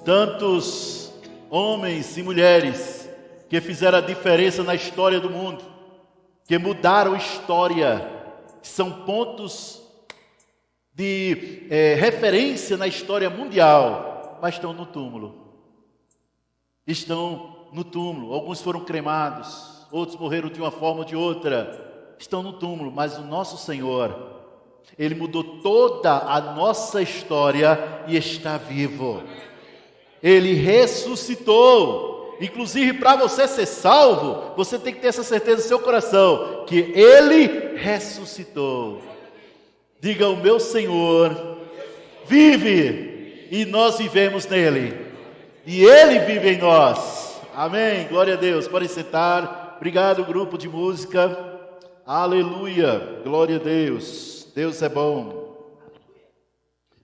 tantos homens e mulheres que fizeram a diferença na história do mundo, que mudaram história, são pontos de referência na história mundial, mas estão no túmulo. Estão no túmulo. Alguns foram cremados, outros morreram de uma forma ou de outra. Estão no túmulo, mas o nosso Senhor, Ele mudou toda a nossa história e está vivo. Ele ressuscitou. Inclusive, para você ser salvo, você tem que ter essa certeza no seu coração, que Ele ressuscitou. Diga: o meu Senhor vive, e nós vivemos nele, e Ele vive em nós. Amém, glória a Deus. Podem sentar. Obrigado, grupo de música. Aleluia, glória a Deus. Deus é bom.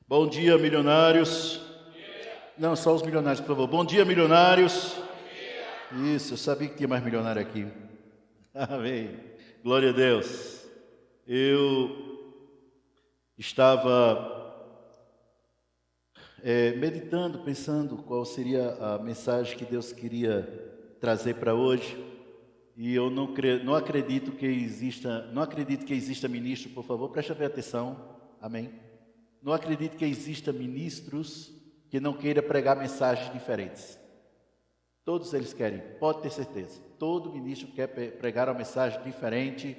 Bom dia, milionários. Não, só os milionários, por favor. Bom dia, milionários. Isso, eu sabia que tinha mais milionário aqui. Amém, glória a Deus. Eu estava meditando, pensando qual seria a mensagem que Deus queria trazer para hoje. E eu não acredito que exista ministro, por favor, preste bem atenção, amém? Não acredito que exista ministros que não queiram pregar mensagens diferentes. Todos eles querem, pode ter certeza. Todo ministro quer pregar uma mensagem diferente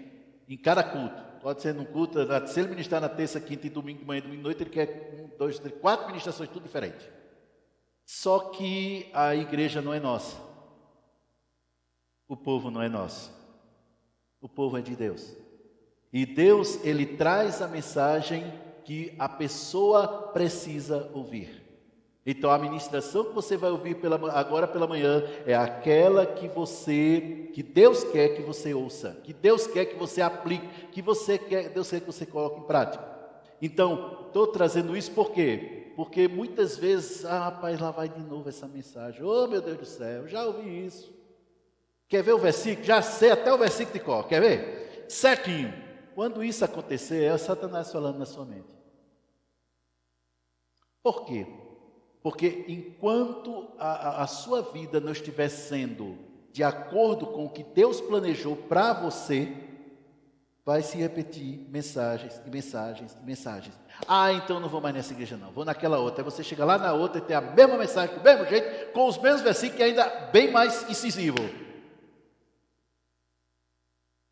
em cada culto. Pode ser num culto, se ele ministrar na terça, quinta e domingo de manhã e domingo de noite, ele quer 1, 2, 3, 4 ministrações, tudo diferente. Só que a igreja não é nossa. O povo não é nosso. O povo é de Deus. E Deus, Ele traz a mensagem que a pessoa precisa ouvir. Então a ministração que você vai ouvir agora pela manhã é aquela que Deus quer que você ouça, que Deus quer que você aplique, Deus quer que você coloque em prática. Então, estou trazendo isso por quê? Porque muitas vezes, rapaz, lá vai de novo essa mensagem. Oh, meu Deus do céu, já ouvi isso. Quer ver o versículo? Já sei até o versículo de cor. Quer ver? Certinho. Quando isso acontecer, é o Satanás falando na sua mente. Por quê? Porque enquanto a sua vida não estiver sendo de acordo com o que Deus planejou para você, vai se repetir mensagens e mensagens e mensagens. Então não vou mais nessa igreja não, vou naquela outra. Aí você chega lá na outra e tem a mesma mensagem, do mesmo jeito, com os mesmos versículos, que é ainda bem mais incisivo.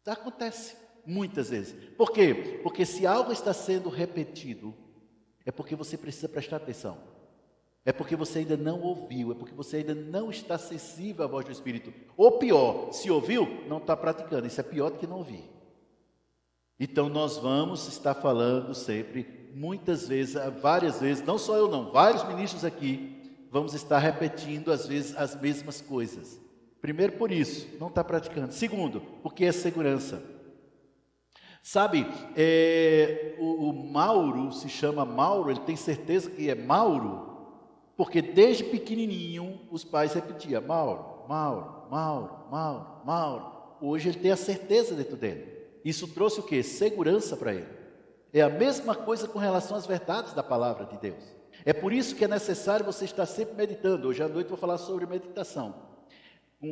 Acontece muitas vezes. Por quê? Porque se algo está sendo repetido, é porque você precisa prestar atenção. É porque você ainda não ouviu, é porque você ainda não está sensível à voz do Espírito. Ou pior, se ouviu, não está praticando. Isso é pior do que não ouvir. Então nós vamos estar falando sempre, muitas vezes, várias vezes, não só eu não, vários ministros aqui, vamos estar repetindo às vezes as mesmas coisas. Primeiro, por isso, não está praticando. Segundo, porque é segurança. Sabe, o Mauro se chama Mauro, ele tem certeza que é Mauro, porque desde pequenininho os pais repetiam, Mauro, Mauro, Mauro, Mauro, Mauro. Hoje ele tem a certeza dentro dele. Isso trouxe o quê? Segurança para ele. É a mesma coisa com relação às verdades da palavra de Deus. É por isso que é necessário você estar sempre meditando. Hoje à noite eu vou falar sobre meditação,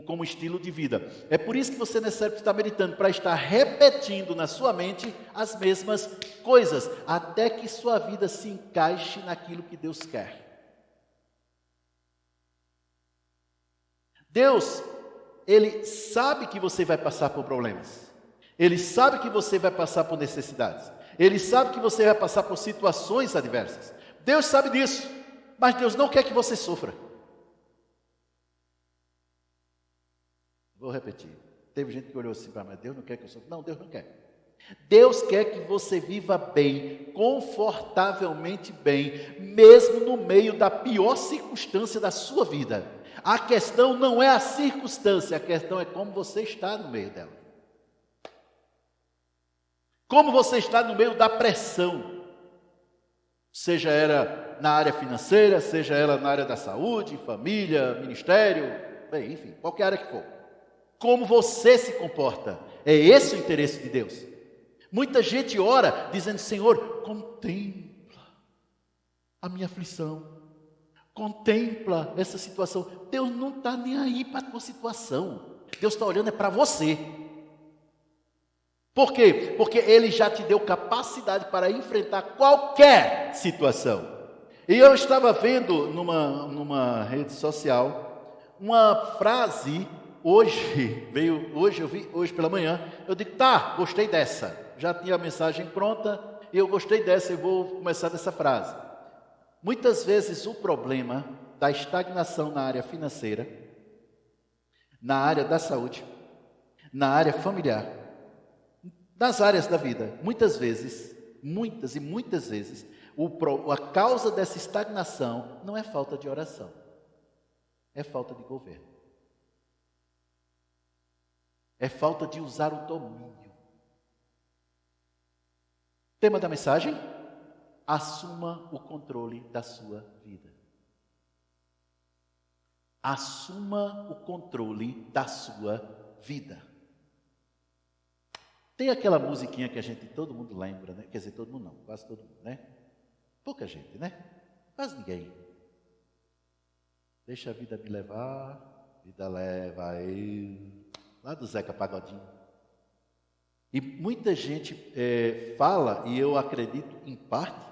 como estilo de vida. É por isso que você é necessário estar meditando, para estar repetindo na sua mente as mesmas coisas, até que sua vida se encaixe naquilo que Deus quer. Deus, Ele sabe que você vai passar por problemas. Ele sabe que você vai passar por necessidades. Ele sabe que você vai passar por situações adversas. Deus sabe disso, mas Deus não quer que você sofra. Vou repetir. Teve gente que olhou assim para mim, mas Deus não quer que eu sofra. Não, Deus não quer. Deus quer que você viva bem, confortavelmente bem, mesmo no meio da pior circunstância da sua vida. A questão não é a circunstância, a questão é como você está no meio dela. Como você está no meio da pressão, seja ela na área financeira, seja ela na área da saúde, família, ministério, bem, enfim, qualquer área que for. Como você se comporta, é esse o interesse de Deus. Muita gente ora dizendo, Senhor, contempla a minha aflição, Contempla essa situação. Deus não está nem aí para a tua situação. Deus está olhando é para você. Por quê? Porque Ele já te deu capacidade para enfrentar qualquer situação. E eu estava vendo numa rede social uma frase, eu vi hoje pela manhã, eu digo, tá, gostei dessa. Já tinha a mensagem pronta, e eu gostei dessa, e vou começar dessa frase. Muitas vezes o problema da estagnação na área financeira, na área da saúde, na área familiar, nas áreas da vida, muitas e muitas vezes, a causa dessa estagnação não é falta de oração, é falta de governo, é falta de usar o domínio. Tema da mensagem: assuma o controle da sua vida. Assuma o controle da sua vida. Tem aquela musiquinha que todo mundo lembra, né? Quer dizer, todo mundo não, quase todo mundo, né? Pouca gente, né? Quase ninguém. Deixa a vida me levar, vida leva eu. Lá do Zeca Pagodinho. E muita gente fala, e eu acredito em parte,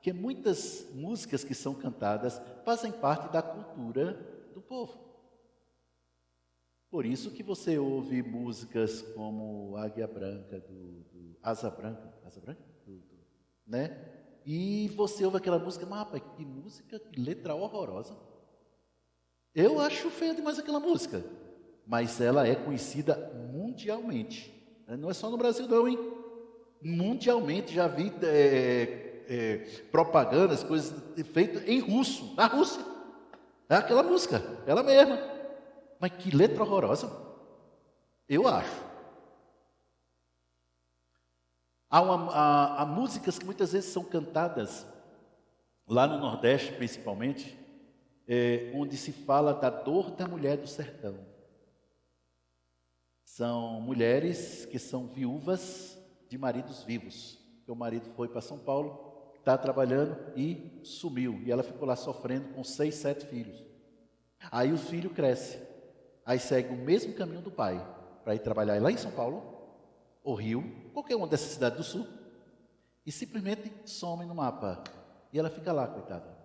que muitas músicas que são cantadas fazem parte da cultura do povo. Por isso que você ouve músicas como Águia Branca, Asa Branca, né? E você ouve aquela música, mas rapaz, que música, que letra horrorosa. Eu acho feia demais aquela música, mas ela é conhecida mundialmente. Não é só no Brasil não, hein? Mundialmente, já vi propagandas, coisas feitas em russo, na Rússia. É aquela música, ela mesma. Mas que letra horrorosa, eu acho. Há músicas que muitas vezes são cantadas, lá no Nordeste principalmente, onde se fala da dor da mulher do sertão. São mulheres que são viúvas de maridos vivos. O marido foi para São Paulo, está trabalhando e sumiu. E ela ficou lá sofrendo com 6, 7 filhos. Aí o filho cresce. Aí segue o mesmo caminho do pai, para ir trabalhar lá em São Paulo, ou Rio, qualquer uma dessas cidades do sul, e simplesmente some no mapa. E ela fica lá, coitada.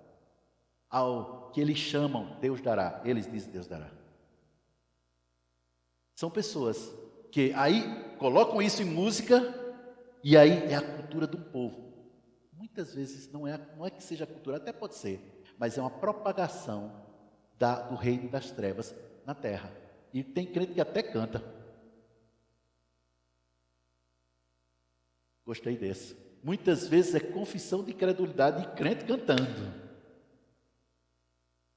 Ao que eles chamam Deus dará, eles dizem Deus dará. São pessoas que aí colocam isso em música, e aí é a cultura do povo. Muitas vezes não é que seja a cultura, até pode ser, mas é uma propagação do reino das trevas na terra. E tem crente que até canta. Gostei desse. Muitas vezes é confissão de incredulidade e crente cantando.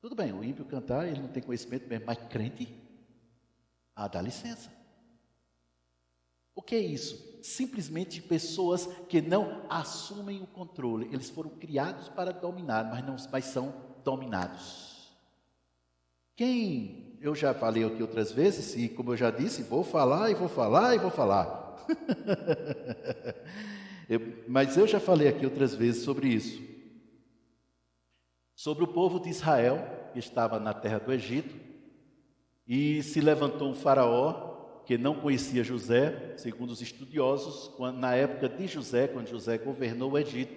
Tudo bem, o ímpio cantar, ele não tem conhecimento mesmo, mas crente, dá licença. O que é isso? Simplesmente pessoas que não assumem o controle. Eles foram criados para dominar, mas são dominados. Eu já falei aqui outras vezes, e como eu já disse, vou falar. Mas eu já falei aqui outras vezes sobre isso. Sobre o povo de Israel, que estava na terra do Egito, e se levantou um faraó que não conhecia José, segundo os estudiosos, na época de José, quando José governou o Egito,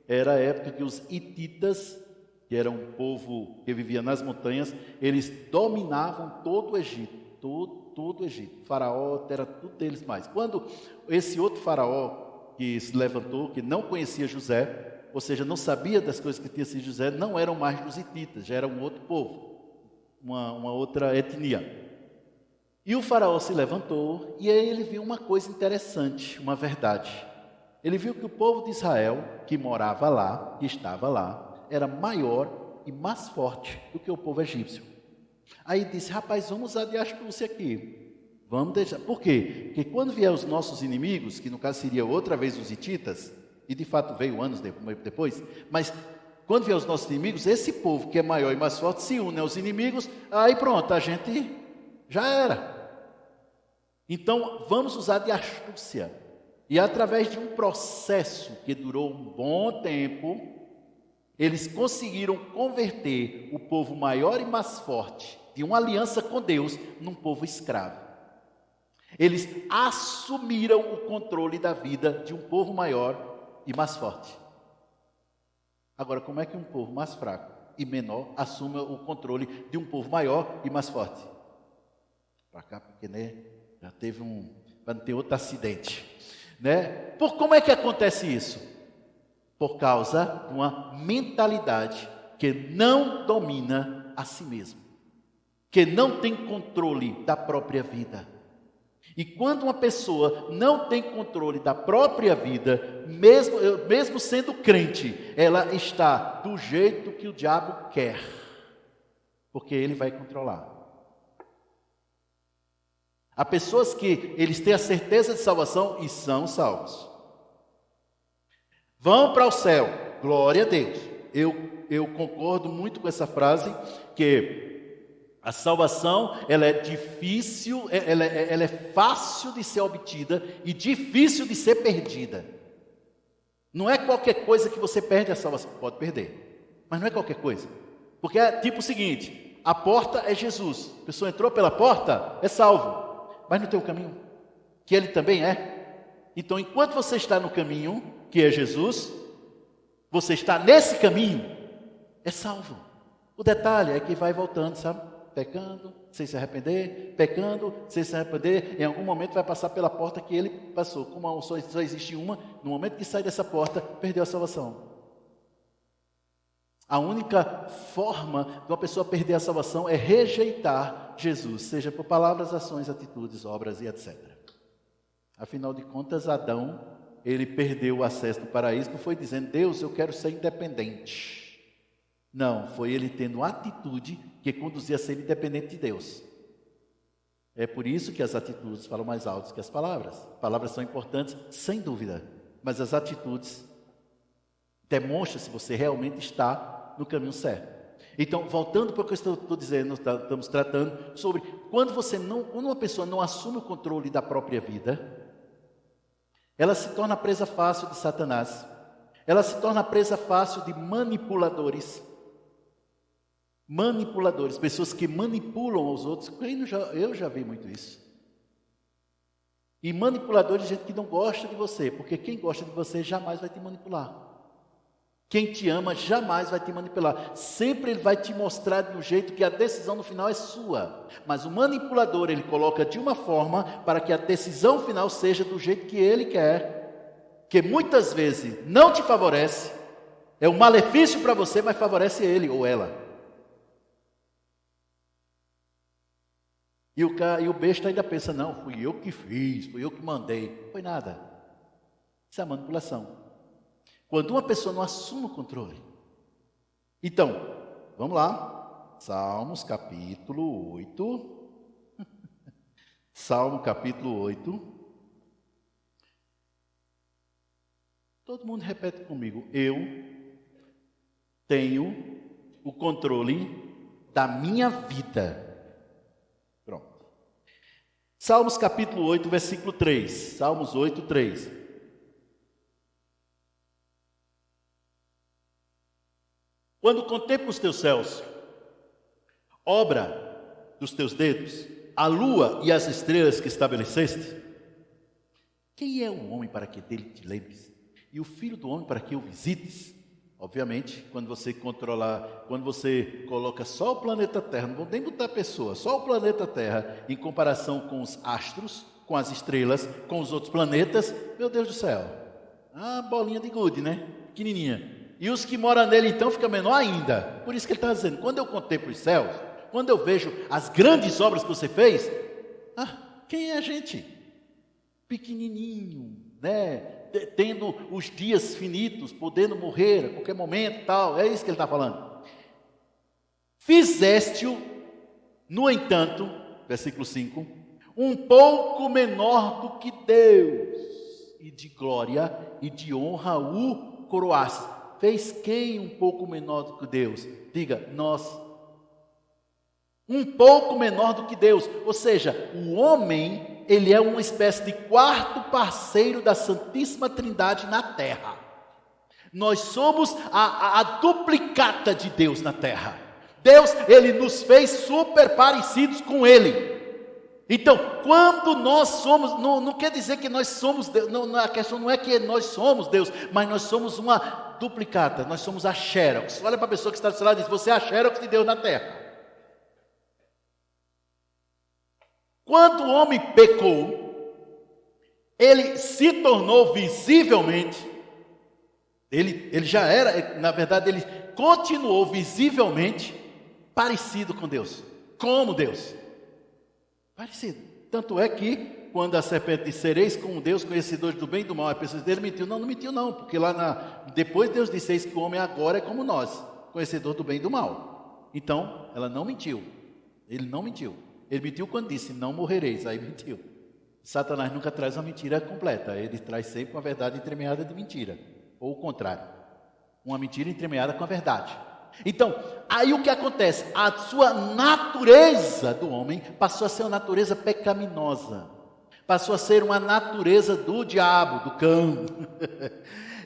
era a época que os hititas, que era um povo que vivia nas montanhas, eles dominavam todo o Egito, todo o Egito. O faraó era tudo deles mais. Quando esse outro faraó que se levantou, que não conhecia José, ou seja, não sabia das coisas que tinha sido José, não eram mais dos hititas, já era um outro povo, uma outra etnia. E o faraó se levantou, e aí ele viu uma coisa interessante, uma verdade. Ele viu que o povo de Israel, que morava lá, que estava lá, era maior e mais forte do que o povo egípcio. Aí disse, rapaz, vamos usar de astúcia aqui. Vamos deixar. Por quê? Porque quando vier os nossos inimigos, que no caso seria outra vez os hititas, e de fato veio anos depois, mas quando vier os nossos inimigos, esse povo que é maior e mais forte se une aos inimigos, aí pronto, a gente já era. Então, vamos usar de astúcia. E através de um processo que durou um bom tempo, eles conseguiram converter o povo maior e mais forte de uma aliança com Deus num povo escravo. Eles assumiram o controle da vida de um povo maior e mais forte. Agora, como é que um povo mais fraco e menor assume o controle de um povo maior e mais forte? Para cá, porque já teve para não ter outro acidente. Como é que acontece isso? Por causa de uma mentalidade que não domina a si mesmo, que não tem controle da própria vida. E quando uma pessoa não tem controle da própria vida, mesmo sendo crente, ela está do jeito que o diabo quer, porque ele vai controlar. Há pessoas que eles têm a certeza de salvação e são salvos. Vão para o céu, glória a Deus. Eu concordo muito com essa frase, que a salvação, ela é difícil, ela é fácil de ser obtida e difícil de ser perdida. Não é qualquer coisa que você perde a salvação, pode perder, mas não é qualquer coisa. Porque é tipo o seguinte, a porta é Jesus, a pessoa entrou pela porta, é salvo, mas não tem o caminho, que ele também é. Então, enquanto você está no caminho, que é Jesus, você está nesse caminho, é salvo. O detalhe é que vai voltando, sabe? Pecando, sem se arrepender, pecando, sem se arrepender, em algum momento vai passar pela porta que ele passou. Como só existe uma, no momento que sai dessa porta, perdeu a salvação. A única forma de uma pessoa perder a salvação é rejeitar Jesus, seja por palavras, ações, atitudes, obras e etc. Afinal de contas, Adão, ele perdeu o acesso do paraíso, não foi dizendo, Deus, eu quero ser independente. Não, foi ele tendo uma atitude que conduzia a ser independente de Deus. É por isso que as atitudes falam mais alto que as palavras. Palavras são importantes, sem dúvida, mas as atitudes demonstram se você realmente está no caminho certo. Então, voltando para o que eu estou dizendo, estamos tratando sobre quando uma pessoa não assume o controle da própria vida, ela se torna presa fácil de Satanás, ela se torna presa fácil de manipuladores, pessoas que manipulam os outros. Eu já vi muito isso. E manipuladores, gente que não gosta de você, porque quem gosta de você jamais vai te manipular. Quem te ama jamais vai te manipular. Sempre ele vai te mostrar de um jeito que a decisão no final é sua. Mas o manipulador, ele coloca de uma forma para que a decisão final seja do jeito que ele quer, que muitas vezes não te favorece, é um malefício para você, mas favorece ele ou ela. E o besta ainda pensa, não, fui eu que fiz, fui eu que mandei. Não foi nada. Isso é manipulação. Quando uma pessoa não assume o controle. Então, vamos lá. Salmos capítulo 8. Salmo capítulo 8. Todo mundo repete comigo. Eu tenho o controle da minha vida. Pronto. Salmos capítulo 8, versículo 3. Salmos 8, 3. Quando contemplo os teus céus, obra dos teus dedos, a lua e as estrelas que estabeleceste, quem é o homem para que dele te lembres? E o filho do homem para que o visites? Obviamente, quando você coloca só o planeta Terra, não vou nem botar pessoa, só o planeta Terra, em comparação com os astros, com as estrelas, com os outros planetas, meu Deus do céu, a bolinha de gude, né? Pequenininha. E os que moram nele, então, fica menor ainda. Por isso que ele está dizendo, quando eu contemplo os céus, quando eu vejo as grandes obras que você fez, quem é a gente? Pequenininho, né? Tendo os dias finitos, podendo morrer a qualquer momento, tal. É isso que ele está falando. Fizeste-o, no entanto, versículo 5, um pouco menor do que Deus, e de glória e de honra o coroaste. Fez quem um pouco menor do que Deus? Diga, nós. Um pouco menor do que Deus. Ou seja, o homem, ele é uma espécie de quarto parceiro da Santíssima Trindade na terra. Nós somos a duplicata de Deus na terra. Deus, Ele nos fez super parecidos com Ele. Então, quando nós somos, não quer dizer que nós somos Deus, a questão não é que nós somos Deus, mas nós somos uma duplicata, nós somos a xerox. Olha para a pessoa que está do seu lado e diz: você é a xerox de Deus na terra. Quando o homem pecou, ele se tornou visivelmente, ele já era, na verdade, ele continuou visivelmente parecido com Deus, como Deus. Parecido. Tanto é que, quando a serpente disse: sereis como Deus, conhecedores do bem e do mal, a pessoa dele mentiu. Não mentiu não, porque depois Deus disse: eis que o homem agora é como nós, conhecedor do bem e do mal. Então, ela não mentiu. Ele não mentiu. Ele mentiu quando disse: não morrereis. Aí mentiu. Satanás nunca traz uma mentira completa. Ele traz sempre uma verdade entremeada de mentira. Ou o contrário. Uma mentira entremeada com a verdade. Então, aí o que acontece? A sua natureza do homem passou a ser uma natureza pecaminosa. Passou a ser uma natureza do diabo, do cão.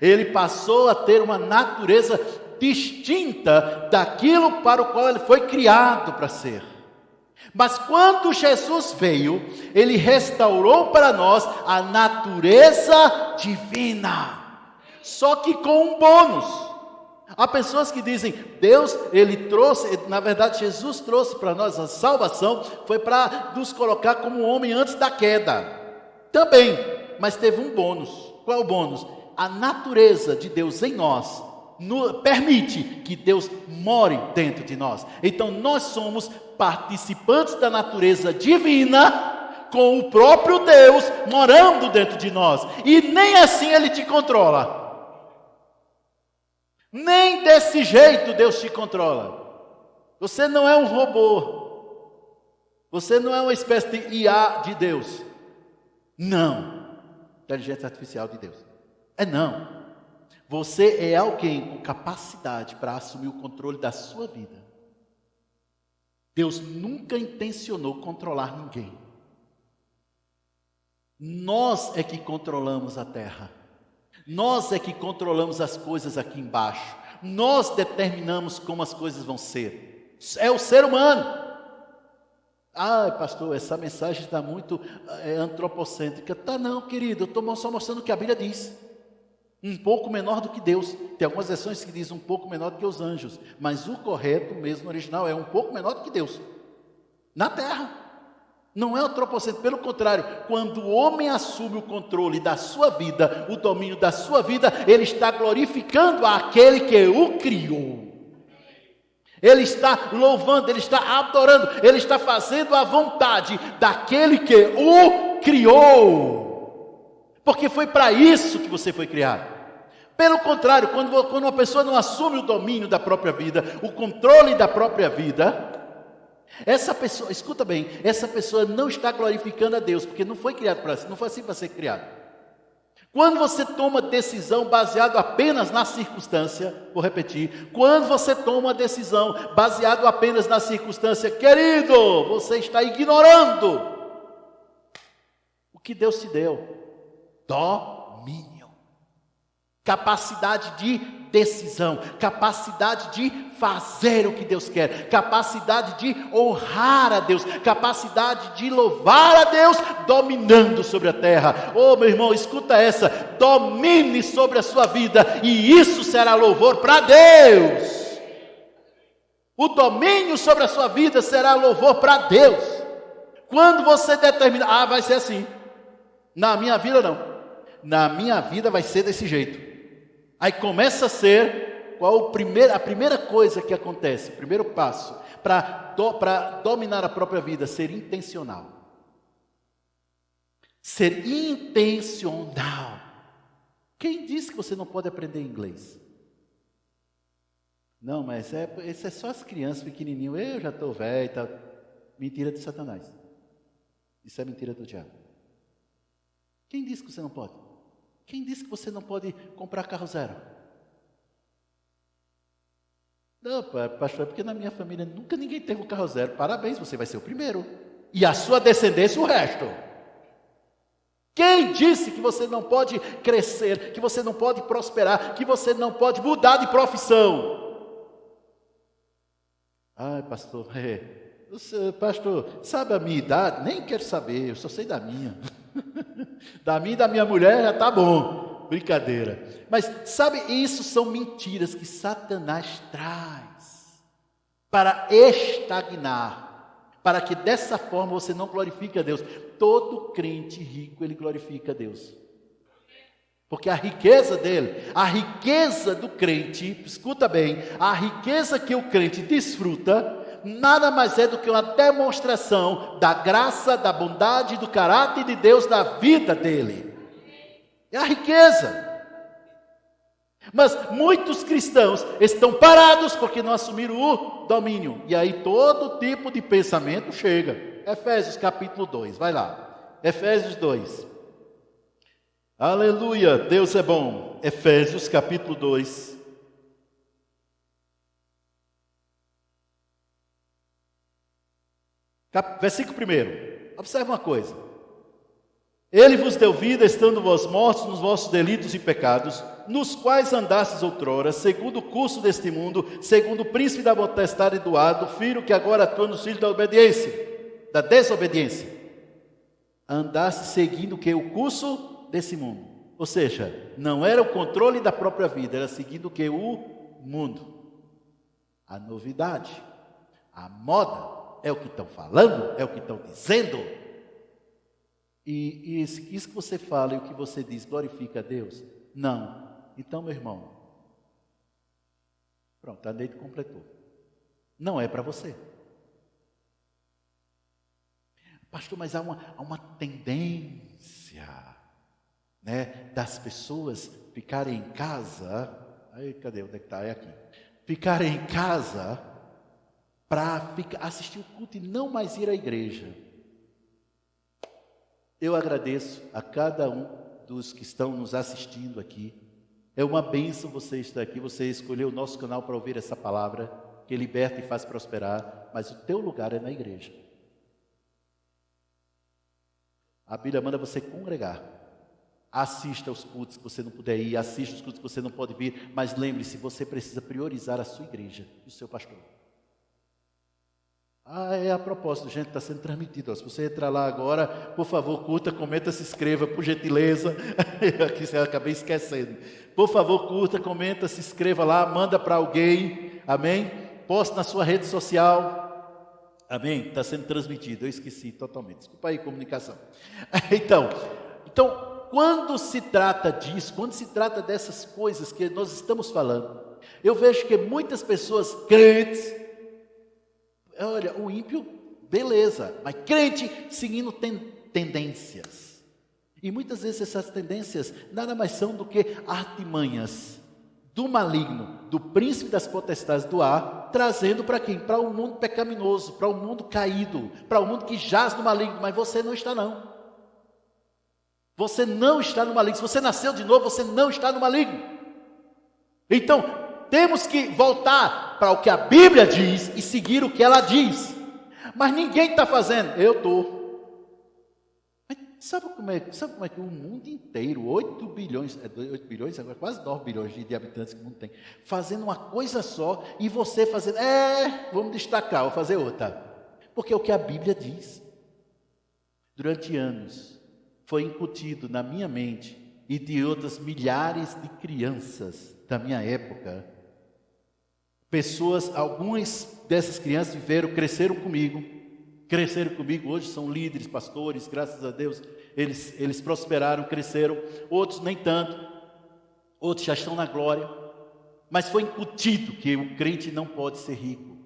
Ele passou a ter uma natureza distinta daquilo para o qual ele foi criado para ser. Mas quando Jesus veio, Ele restaurou para nós a natureza divina. Só que com um bônus. Há pessoas que dizem: Deus, Ele trouxe, na verdade Jesus trouxe para nós a salvação, foi para nos colocar como homem antes da queda. Também, mas teve um bônus. Qual é o bônus? A natureza de Deus em nós permite que Deus more dentro de nós. Então nós somos participantes da natureza divina, com o próprio Deus morando dentro de nós. E nem assim Ele te controla. Nem desse jeito Deus te controla. Você não é um robô. Você não é uma espécie de IA de Deus. Não. Inteligência artificial de Deus. Não. Você é alguém com capacidade para assumir o controle da sua vida. Deus nunca intencionou controlar ninguém. Nós é que controlamos a terra. Nós é que controlamos as coisas aqui embaixo. Nós determinamos como as coisas vão ser. É o ser humano. Pastor, essa mensagem está muito antropocêntrica. Tá não, querido, eu estou só mostrando o que a Bíblia diz. Um pouco menor do que Deus. Tem algumas versões que dizem um pouco menor do que os anjos. Mas o correto, mesmo original, é um pouco menor do que Deus. Na terra. Não é antropocêntrico, pelo contrário, quando o homem assume o controle da sua vida, o domínio da sua vida, ele está glorificando aquele que o criou. Ele está louvando, ele está adorando, ele está fazendo a vontade daquele que o criou. Porque foi para isso que você foi criado. Pelo contrário, quando uma pessoa não assume o domínio da própria vida, o controle da própria vida, essa pessoa, escuta bem, essa pessoa não está glorificando a Deus, porque não foi criado para isso, não foi assim para ser criado. Quando você toma decisão baseado apenas na circunstância, vou repetir, quando você toma uma decisão baseado apenas na circunstância, querido, você está ignorando o que Deus te deu: domínio, capacidade de decisão, capacidade de fazer o que Deus quer, capacidade de honrar a Deus, capacidade de louvar a Deus, dominando sobre a terra. Meu irmão, escuta essa: domine sobre a sua vida, e isso será louvor para Deus. O domínio sobre a sua vida será louvor para Deus. Quando você determina: vai ser assim, na minha vida não, na minha vida vai ser desse jeito. Aí começa a ser, a primeira coisa que acontece, o primeiro passo, para dominar a própria vida: ser intencional. Ser intencional. Quem disse que você não pode aprender inglês? Não, mas isso é só as crianças pequenininhas. Eu já estou velho, tá? Mentira de Satanás. Isso é mentira do diabo. Quem disse que você não pode? Quem disse que você não pode comprar carro zero? Não, pastor, é porque na minha família nunca ninguém teve um carro zero. Parabéns, você vai ser o primeiro. E a sua descendência o resto. Quem disse que você não pode crescer, que você não pode prosperar, que você não pode mudar de profissão? Ai, pastor, pastor, sabe a minha idade? Nem quero saber, eu só sei da minha. Da minha e da minha mulher já está bom. Brincadeira. Mas sabe, isso são mentiras que Satanás traz para estagnar, para que dessa forma você não glorifique a Deus. Todo crente rico, ele glorifica a Deus. Porque a riqueza dele, a riqueza do crente, escuta bem, a riqueza que o crente desfruta, nada mais é do que uma demonstração da graça, da bondade, do caráter de Deus na vida dele. É a riqueza. Mas muitos cristãos estão parados porque não assumiram o domínio. E aí todo tipo de pensamento chega. Efésios capítulo 2, vai lá. Efésios 2. Aleluia, Deus é bom. Efésios capítulo 2. Versículo 1. Observe uma coisa. Ele vos deu vida, estando vós mortos nos vossos delitos e pecados, nos quais andastes outrora, segundo o curso deste mundo, segundo o príncipe da potestade do ar, do filho que agora atua nos filhos da obediência, da desobediência. Andaste seguindo o que? O curso desse mundo. Ou seja, não era o controle da própria vida, era seguindo o que? O mundo. A novidade, a moda, é o que estão falando, é o que estão dizendo. E isso que você fala e o que você diz glorifica a Deus? Não. Então, meu irmão, pronto, a Neide completou. Não é para você. Pastor, mas há uma tendência, né, das pessoas ficarem em casa. Aí, cadê? Onde é que está? É aqui. Ficarem em casa para assistir o culto e não mais ir à igreja. Eu agradeço a cada um dos que estão nos assistindo aqui. É uma bênção você estar aqui, você escolheu o nosso canal para ouvir essa palavra, que liberta e faz prosperar, mas o teu lugar é na igreja. A Bíblia manda você congregar. Assista aos cultos que você não puder ir, assista os cultos que você não pode vir, mas lembre-se, você precisa priorizar a sua igreja e o seu pastor. É a propósito, gente, está sendo transmitido. Se você entrar lá agora, por favor, curta, comenta, se inscreva, por gentileza. Aqui eu acabei esquecendo. Por favor, curta, comenta, se inscreva lá, manda para alguém, amém? Poste na sua rede social, amém? Está sendo transmitido, eu esqueci totalmente. Desculpa aí, comunicação. Então, quando se trata disso, quando se trata dessas coisas que nós estamos falando, eu vejo que muitas pessoas crentes, olha, o ímpio, beleza, mas crente seguindo tendências. E muitas vezes essas tendências nada mais são do que artimanhas do maligno, do príncipe das potestades do ar, trazendo para quem? Para o mundo pecaminoso, para o mundo caído, para o mundo que jaz no maligno. Mas você não está, não. Você não está no maligno. Se você nasceu de novo, você não está no maligno. Então, temos que voltar para o que a Bíblia diz e seguir o que ela diz. Mas ninguém está fazendo. Eu estou. Sabe como é que o mundo inteiro, 8 bilhões, 8 bilhões, agora quase 9 bilhões de habitantes que o mundo tem, fazendo uma coisa só, e você fazendo, vamos destacar, vou fazer outra. Porque é o que a Bíblia diz. Durante anos, foi incutido na minha mente e de outras milhares de crianças da minha época. Pessoas, algumas dessas crianças cresceram comigo, hoje são líderes, pastores, graças a Deus, eles prosperaram, cresceram, outros nem tanto, outros já estão na glória, mas foi incutido que o crente não pode ser rico,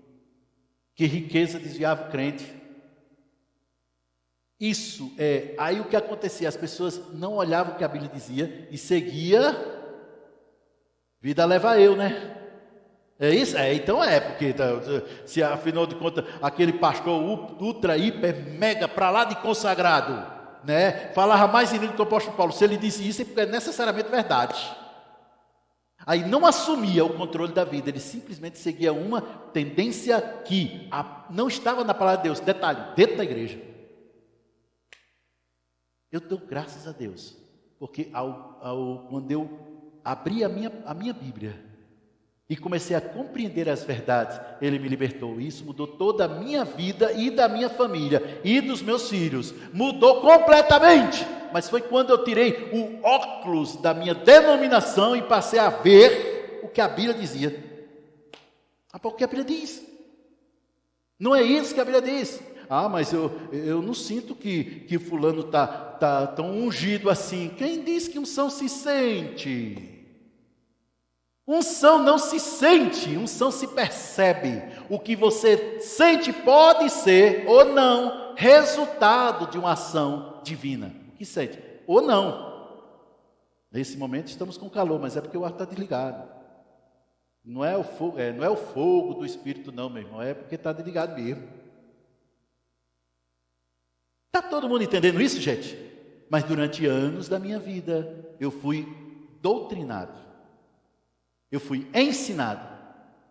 que riqueza desviava o crente. Isso aí o que acontecia, as pessoas não olhavam o que a Bíblia dizia e seguia, vida leva eu, né? É isso? Então porque se afinal de contas, aquele pastor ultra, hiper, mega, para lá de consagrado, né? Falava mais em língua que o apóstolo Paulo, se ele disse isso é porque é necessariamente verdade. Aí não assumia o controle da vida, ele simplesmente seguia uma tendência que não estava na palavra de Deus, detalhe, dentro da igreja. Eu dou graças a Deus, porque quando eu abri a minha Bíblia e comecei a compreender as verdades, Ele me libertou. Isso mudou toda a minha vida e da minha família e dos meus filhos. Mudou completamente. Mas foi quando eu tirei o óculos da minha denominação e passei a ver o que a Bíblia dizia. O que a Bíblia diz? Não é isso que a Bíblia diz. Mas eu não sinto que fulano está tão ungido assim. Quem diz que unção se sente? Unção não se sente, unção se percebe. O que você sente pode ser ou não resultado de uma ação divina. O que sente? Ou não. Nesse momento estamos com calor, mas é porque o ar está desligado. Não é o fogo do Espírito não, meu irmão, é porque está desligado mesmo. Está todo mundo entendendo isso, gente? Mas durante anos da minha vida, eu fui doutrinado. Eu fui ensinado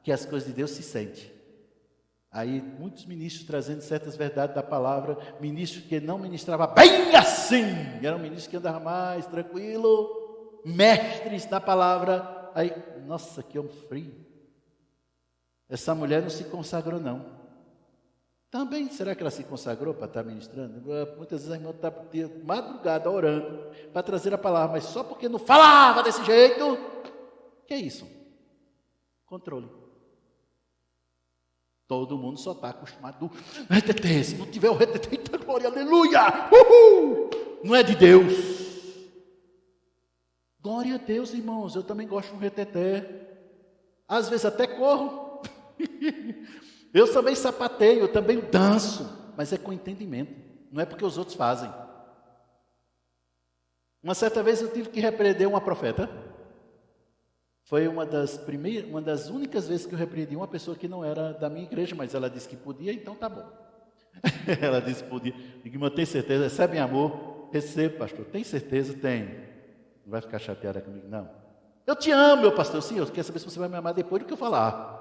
que as coisas de Deus se sentem. Aí muitos ministros trazendo certas verdades da palavra, ministros que não ministravam bem assim, eram ministros que andavam mais tranquilo, mestres da palavra. Aí, nossa, que homem frio. Essa mulher não se consagrou não. Também, será que ela se consagrou para estar ministrando? Muitas vezes a irmã está madrugada orando para trazer a palavra, mas só porque não falava desse jeito. Que é isso? Controle. Todo mundo só está acostumado do retetê. Se não tiver o retetê, então glória, aleluia! Uhul! Não é de Deus. Glória a Deus, irmãos. Eu também gosto de um reteté. Às vezes até corro. Eu também sapateio, eu também danço. Mas é com entendimento. Não é porque os outros fazem. Uma certa vez eu tive que repreender uma profeta. Foi uma das únicas vezes que eu repreendi uma pessoa que não era da minha igreja, mas ela disse que podia, então tá bom. Ela disse que podia. Digo, mas tem certeza? Recebe em amor? Recebo, pastor. Tem certeza? Tem. Não vai ficar chateada comigo, não. Eu te amo, meu pastor. Sim, eu quero saber se você vai me amar depois do que eu falar.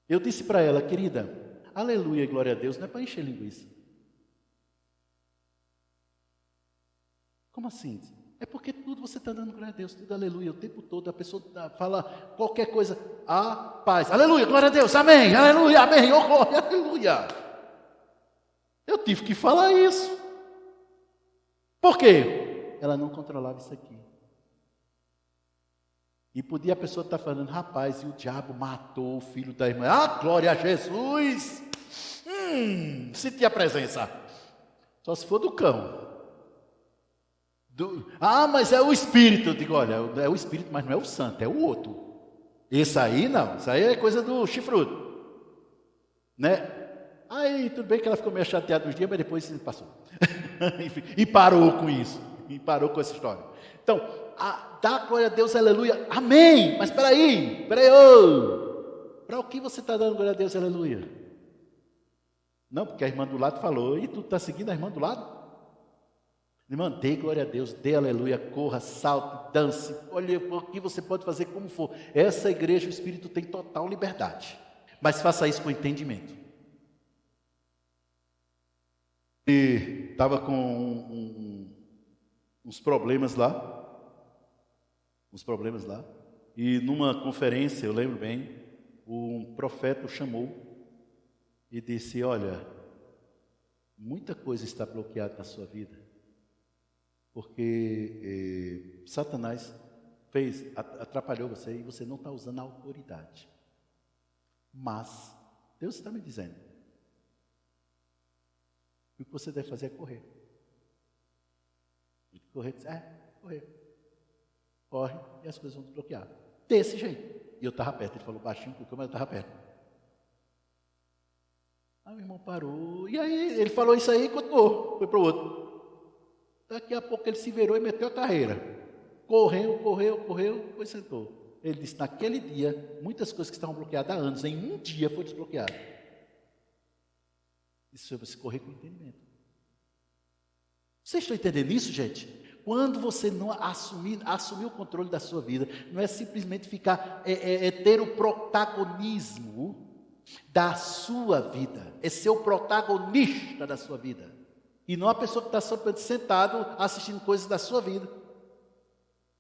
Eu disse para ela, querida, aleluia e glória a Deus, não é para encher linguiça. Como assim? É porque tudo você está dando glória a Deus, tudo aleluia, o tempo todo a pessoa fala qualquer coisa, paz, aleluia, glória a Deus, amém, aleluia, amém, oh glória, aleluia. Eu tive que falar isso. Por quê? Ela não controlava isso aqui. E podia a pessoa estar falando, rapaz, e o diabo matou o filho da irmã. Glória a Jesus! Senti a presença. Só se for do cão. Mas é o Espírito. Eu digo, olha, é o Espírito, mas não é o santo, é o outro. Esse aí não, isso aí é coisa do chifrudo. Né? Aí tudo bem que ela ficou meio chateada uns dias, mas depois passou. E parou com isso. E parou com essa história. Então, dá glória a Deus, aleluia, amém. Mas espera aí, para o que você está dando glória a Deus, aleluia? Não, porque a irmã do lado falou, e tu está seguindo a irmã do lado? Irmã, dê glória a Deus, dê aleluia, corra, salte, dance, olha o que você pode fazer como for. Essa igreja, o Espírito tem total liberdade, mas faça isso com entendimento. E estava com uns problemas lá, e numa conferência, eu lembro bem, um profeta o chamou e disse, olha, muita coisa está bloqueada na sua vida, porque Satanás atrapalhou você e você não está usando a autoridade. Mas Deus está me dizendo que o que você deve fazer é correr. Correr, corre e as coisas vão desbloquear. Desse jeito. E eu estava perto, ele falou baixinho, porque eu estava perto. Aí o irmão parou, e aí ele falou isso aí e continuou, foi para o outro. Daqui a pouco ele se virou e meteu a carreira. Correu, depois sentou. Ele disse, naquele dia, muitas coisas que estavam bloqueadas há anos, em um dia foi desbloqueado. Isso é você correr com entendimento. Vocês estão entendendo isso, gente? Quando você não assumir o controle da sua vida, não é simplesmente ficar, ter o protagonismo da sua vida, é ser o protagonista da sua vida. E não a pessoa que está sentado assistindo coisas da sua vida.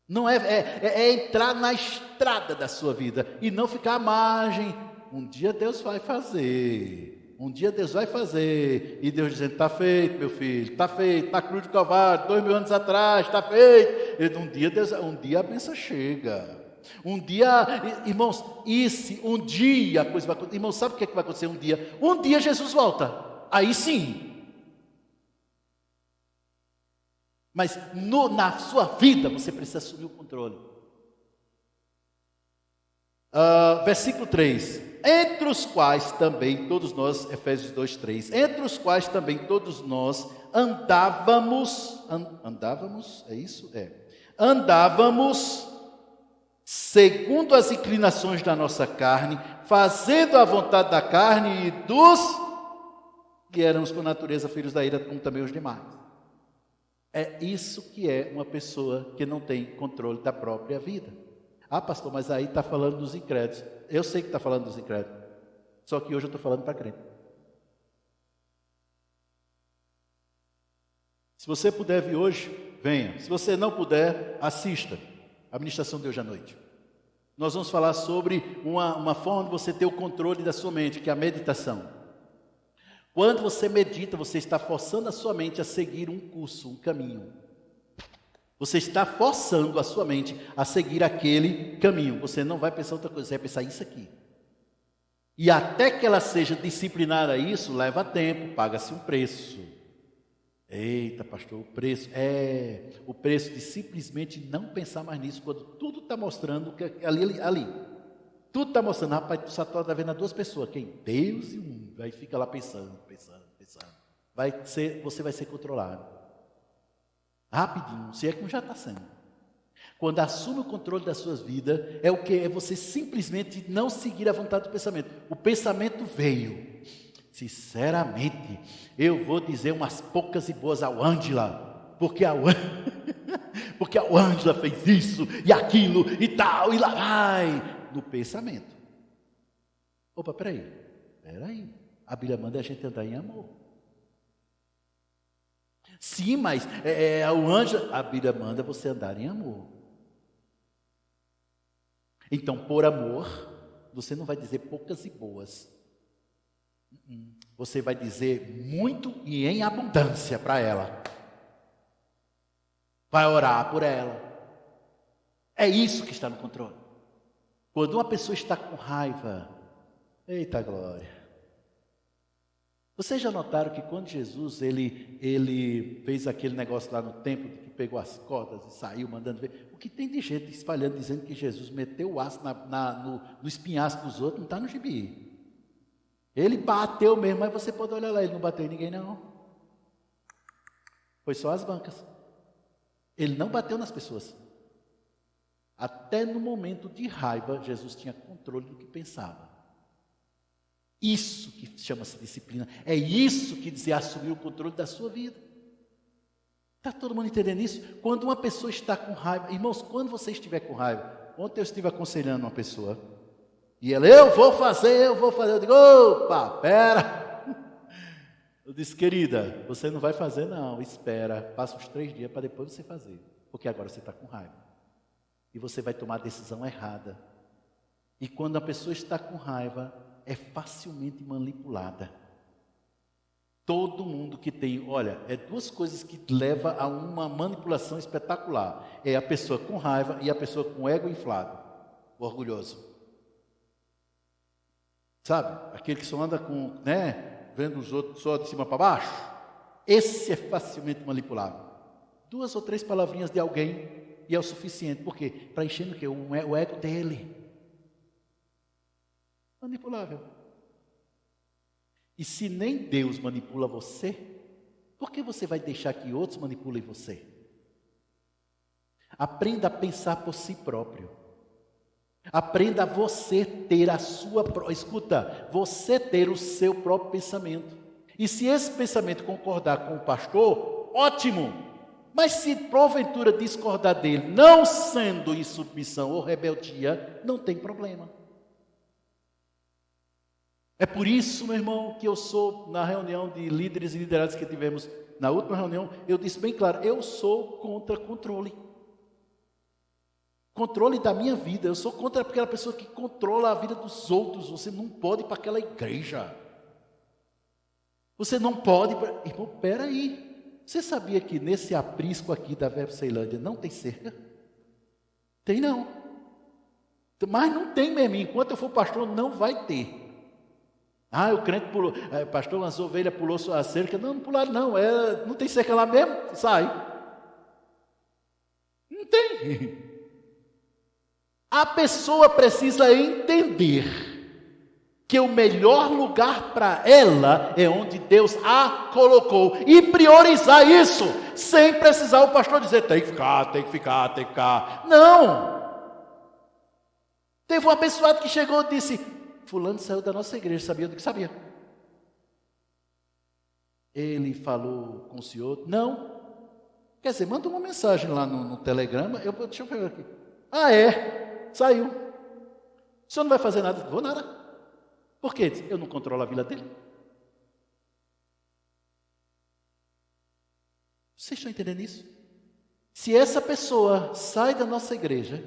Não é entrar na estrada da sua vida e não ficar à margem. Um dia Deus vai fazer. Um dia Deus vai fazer. E Deus dizendo, está feito, meu filho, está feito, na cruz do Calvário, 2000 anos atrás, está feito. E um dia a bênção chega. Um dia, irmãos, um dia a coisa vai acontecer. Irmãos, sabe o que vai acontecer um dia? Um dia Jesus volta. Aí sim. Mas na sua vida você precisa assumir o controle. Versículo 3. Entre os quais também todos nós, Efésios 2, 3. Entre os quais também todos nós andávamos, é isso? Andávamos segundo as inclinações da nossa carne, fazendo a vontade da carne e dos que éramos por natureza filhos da ira, como também os demais. É isso que é uma pessoa que não tem controle da própria vida. Ah, pastor, mas aí está falando dos incrédulos. Eu sei que está falando dos incrédulos. Só que hoje eu estou falando para crente. Se você puder vir hoje, venha. Se você não puder, assista a ministração de hoje à noite. Nós vamos falar sobre uma forma de você ter o controle da sua mente, que é a meditação. Quando você medita, você está forçando a sua mente a seguir um curso, um caminho. Você está forçando a sua mente a seguir aquele caminho. Você não vai pensar outra coisa, você vai pensar isso aqui. E até que ela seja disciplinada a isso, leva tempo, paga-se um preço. Eita, pastor, o preço de simplesmente não pensar mais nisso, quando tudo está mostrando que ali. Tudo está mostrando, rapaz, tu só está vendo duas pessoas, quem? Deus e um. Aí fica lá pensando. Você vai ser controlado. Rapidinho, se é como já está sendo. Quando assume o controle das suas vidas, é o que? É você simplesmente não seguir a vontade do pensamento. O pensamento veio. Sinceramente, eu vou dizer umas poucas e boas ao Ângela, porque a Ângela fez isso e aquilo e tal, e lá vai. No pensamento. Opa, peraí. A Bíblia manda a gente andar em amor. Sim, mas o anjo, a Bíblia manda você andar em amor. Então, por amor, você não vai dizer poucas e boas. Você vai dizer muito e em abundância para ela. Vai orar por ela. É isso que está no controle. Quando uma pessoa está com raiva, eita glória. Vocês já notaram que quando Jesus ele fez aquele negócio lá no templo, que pegou as cordas e saiu mandando ver, o que tem de gente espalhando, dizendo que Jesus meteu o aço no espinhaço dos outros, não está no gibi. Ele bateu mesmo, mas você pode olhar lá, ele não bateu em ninguém não. Foi só as bancas. Ele não bateu nas pessoas. Até no momento de raiva, Jesus tinha controle do que pensava. Isso que chama-se disciplina. É isso que dizer assumir o controle da sua vida. Está todo mundo entendendo isso? Quando uma pessoa está com raiva, irmãos, quando você estiver com raiva, ontem eu estive aconselhando uma pessoa, e ela, eu vou fazer, eu digo, opa, pera. Eu disse, querida, você não vai fazer não, espera, passa uns 3 dias para depois você fazer, porque agora você está com raiva. E você vai tomar a decisão errada. E quando a pessoa está com raiva, é facilmente manipulada. Todo mundo que tem, olha, é 2 coisas que levam a uma manipulação espetacular. É a pessoa com raiva e a pessoa com o ego inflado, orgulhoso. Sabe? Aquele que só anda com, vendo os outros só de cima para baixo. Esse é facilmente manipulável. 2 ou 3 palavrinhas de alguém e é o suficiente. Por quê? Para encher no quê? O ego dele. Manipulável. E se nem Deus manipula você, por que você vai deixar que outros manipulem você? Aprenda a pensar por si próprio. Aprenda a você ter a sua... Escuta, você ter o seu próprio pensamento. E se esse pensamento concordar com o pastor, ótimo. Mas se porventura discordar dele, não sendo em submissão ou rebeldia, não tem problema. É por isso, meu irmão, que eu sou, na reunião de líderes e liderados que tivemos na última reunião, eu disse bem claro, eu sou contra controle. Controle da minha vida, eu sou contra aquela pessoa que controla a vida dos outros. Você não pode ir para aquela igreja. Você não pode... Irmão, peraí. Você sabia que nesse aprisco aqui da Verbo Ceilândia não tem cerca? Tem não. Mas não tem mesmo. Enquanto eu for pastor, não vai ter. Ah, o crente pulou. O pastor lançou ovelha, pulou a cerca. Não pularam não. Não tem cerca lá mesmo? Sai. Não tem. A pessoa precisa entender que o melhor lugar para ela é onde Deus a colocou, e priorizar isso, sem precisar o pastor dizer, tem que ficar, tem que ficar, tem que ficar. Não! Teve um abençoado que chegou e disse, fulano saiu da nossa igreja, sabia do que sabia? Ele falou com o senhor? Não. Quer dizer, manda uma mensagem lá no telegrama, deixa eu pegar aqui. Ah, é? Saiu. O senhor não vai fazer nada? Vou nada. Por quê? Eu não controlo a vida dele. Vocês estão entendendo isso? Se essa pessoa sai da nossa igreja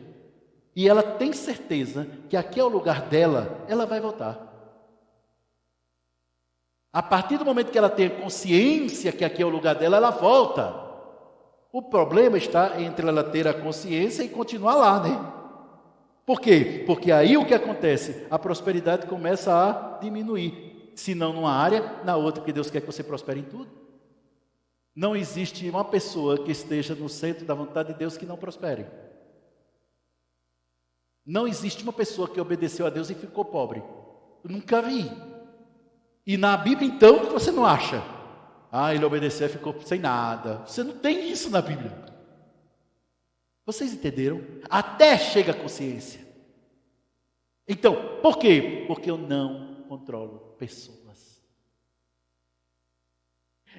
e ela tem certeza que aqui é o lugar dela, ela vai voltar. A partir do momento que ela tem consciência que aqui é o lugar dela, ela volta. O problema está entre ela ter a consciência e continuar lá, né? Por quê? Porque aí o que acontece? A prosperidade começa a diminuir. Se não numa área, na outra, porque Deus quer que você prospere em tudo. Não existe uma pessoa que esteja no centro da vontade de Deus que não prospere. Não existe uma pessoa que obedeceu a Deus e ficou pobre. Eu nunca vi. E na Bíblia, então, você não acha? Ah, ele obedeceu e ficou sem nada. Você não tem isso na Bíblia. Vocês entenderam? Até chega a consciência. Então, por quê? Porque eu não controlo pessoas.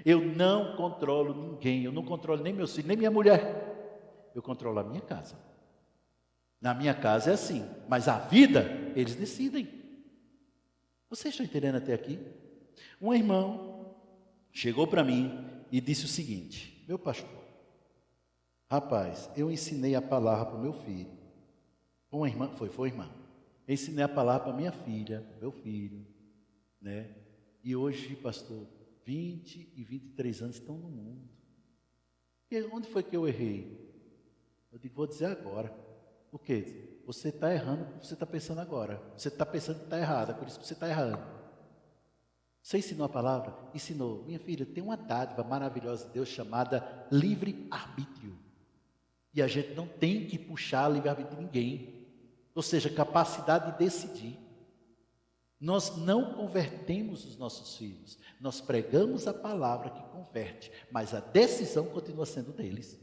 Eu não controlo ninguém. Eu não controlo nem meus filhos, nem minha mulher. Eu controlo a minha casa. Na minha casa é assim. Mas a vida, eles decidem. Vocês estão entendendo até aqui? Um irmão chegou para mim e disse o seguinte: meu pastor, rapaz, eu ensinei a palavra para o meu filho. Uma irmã, foi irmã. Eu ensinei a palavra para minha filha, meu filho, né? E hoje, pastor, 20 e 23 anos estão no mundo. E onde foi que eu errei? Eu digo, vou dizer agora. O quê? Você está errando porque você está pensando agora. Você está pensando que está errado, é por isso que você está errando. Você ensinou a palavra? Ensinou. Minha filha, tem uma dádiva maravilhosa de Deus chamada livre-arbítrio. E a gente não tem que puxar livre-arbítrio de ninguém. Ou seja, capacidade de decidir. Nós não convertemos os nossos filhos. Nós pregamos a palavra que converte. Mas a decisão continua sendo deles.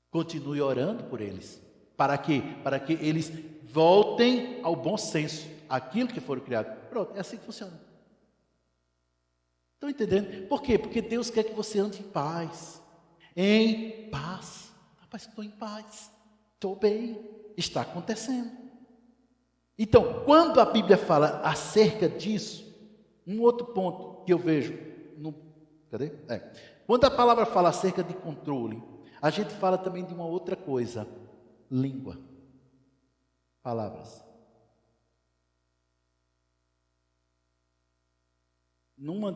Continue orando por eles. Para quê? Para que eles voltem ao bom senso. Aquilo que foram criados. Pronto, é assim que funciona. Estão entendendo? Por quê? Porque Deus quer que você ande em paz. Em paz. Rapaz, estou em paz. Estou bem. Está acontecendo. Então, quando a Bíblia fala acerca disso, um outro ponto que eu vejo, cadê? Quando a palavra fala acerca de controle, a gente fala também de uma outra coisa, língua, palavras. Numa